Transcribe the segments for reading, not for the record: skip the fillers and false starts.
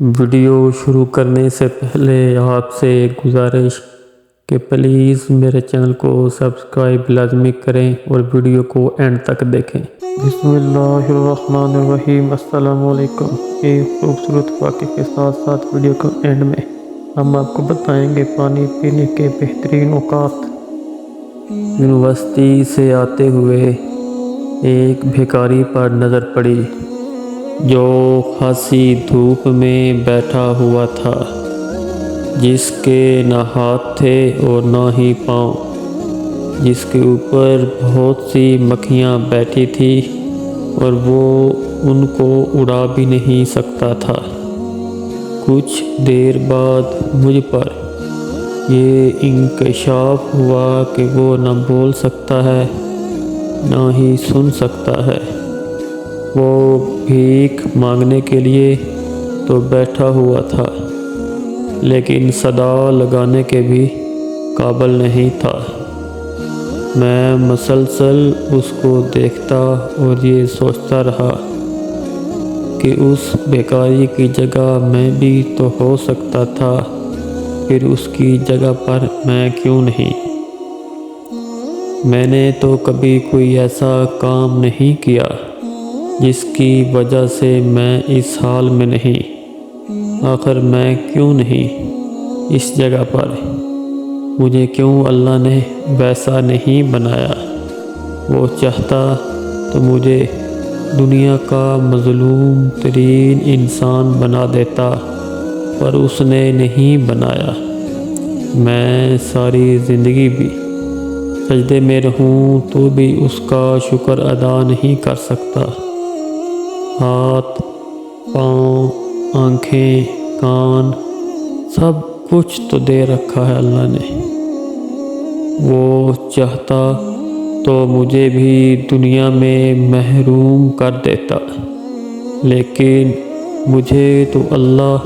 Video شروع کرنے سے پہلے آپ سے ایک گزارش کہ پلیز میرے چینل کو سبسکرائب لازمی کریں اور ویڈیو کو اینڈ تک دیکھیں۔ بسم اللہ الرحمن الرحیم۔ السلام علیکم۔ ایک خوبصورت واقعے کے ساتھ ساتھ ویڈیو کا اینڈ میں ہم آپ کو بتائیں گے پانی پینے کے بہترین اوقات۔ یونیورسٹی سے آتے ہوئے ایک بھکاری پر نظر پڑی جو خاصی دھوپ میں بیٹھا ہوا تھا، جس کے نہ ہاتھ تھے اور نہ ہی پاؤں، جس کے اوپر بہت سی مکھیاں بیٹھی تھی اور وہ ان کو اڑا بھی نہیں سکتا تھا۔ کچھ دیر بعد مجھ پر یہ انکشاف ہوا کہ وہ نہ بول سکتا ہے نہ ہی سن سکتا ہے۔ وہ بھیک مانگنے کے لیے تو بیٹھا ہوا تھا، لیکن صدا لگانے کے بھی قابل نہیں تھا۔ میں مسلسل اس کو دیکھتا اور یہ سوچتا رہا کہ اس بھکاری کی جگہ میں بھی تو ہو سکتا تھا، پھر اس کی جگہ پر میں کیوں نہیں؟ میں نے تو کبھی کوئی ایسا کام نہیں کیا جس کی وجہ سے میں اس حال میں نہیں۔ آخر میں کیوں نہیں اس جگہ پر؟ مجھے کیوں اللہ نے ویسا نہیں بنایا؟ وہ چاہتا تو مجھے دنیا کا مظلوم ترین انسان بنا دیتا، پر اس نے نہیں بنایا۔ میں ساری زندگی بھی سجدے میں رہوں تو بھی اس کا شکر ادا نہیں کر سکتا۔ ہاتھ، پاؤں، آنکھیں، کان، سب کچھ تو دے رکھا ہے اللہ نے۔ وہ چاہتا تو مجھے بھی دنیا میں محروم کر دیتا، لیکن مجھے تو اللہ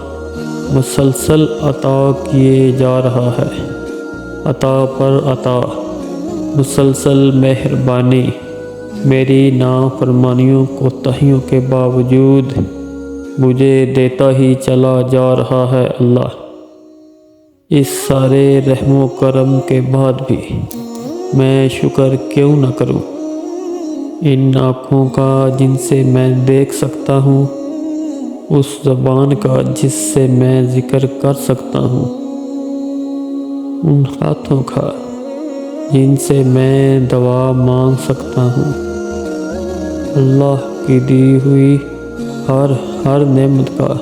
مسلسل عطا کیے جا رہا ہے، عطا پر عطا، مسلسل مہربانی۔ میری نافرمانیوں کوتاہیوں کے باوجود مجھے دیتا ہی چلا جا رہا ہے اللہ۔ اس سارے رحم و کرم کے بعد بھی میں شکر کیوں نہ کروں؟ ان آنکھوں کا جن سے میں دیکھ سکتا ہوں، اس زبان کا جس سے میں ذکر کر سکتا ہوں، ان ہاتھوں کا جن سے میں دعا مانگ سکتا ہوں۔ اللہ کی دی ہوئی ہر نعمت کا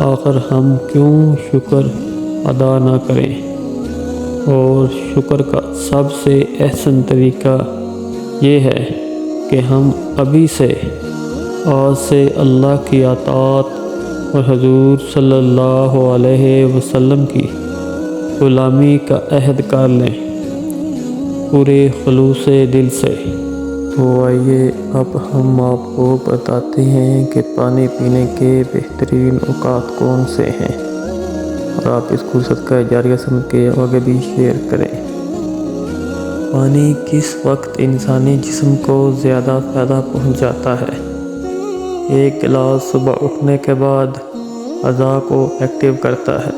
آخر ہم کیوں شکر ادا نہ کریں؟ اور شکر کا سب سے احسن طریقہ یہ ہے کہ ہم ابھی سے آج سے اللہ کی اطاعت اور حضور صلی اللہ علیہ وسلم کی غلامی کا عہد کر لیں، پورے خلوص دل سے۔ تو آئیے اب ہم آپ کو بتاتے ہیں کہ پانی پینے کے بہترین اوقات کون سے ہیں، اور آپ اس کو صدقہ جاریہ سمجھ کے آگے بھی شیئر کریں۔ پانی کس وقت انسانی جسم کو زیادہ فائدہ پہنچاتا ہے؟ ایک گلاس صبح اٹھنے کے بعد اعضاء کو ایکٹیو کرتا ہے۔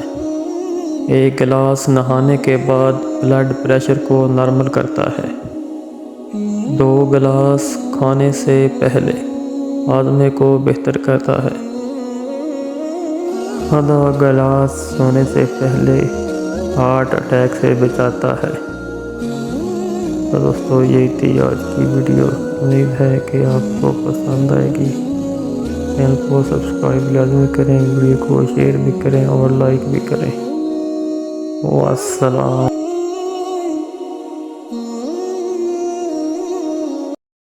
ایک گلاس نہانے کے بعد بلڈ پریشر کو نارمل کرتا ہے۔ 2 گلاس کھانے سے پہلے ہاضمے کو بہتر کرتا ہے۔ آدھا گلاس سونے سے پہلے ہارٹ اٹیک سے بچاتا ہے۔ تو دوستو یہی تھی آج کی ویڈیو، امید ہے کہ آپ کو پسند آئے گی۔ چینل کو سبسکرائب لازمی کریں، ویڈیو کو شیئر بھی کریں اور لائک بھی کریں۔ والسلام۔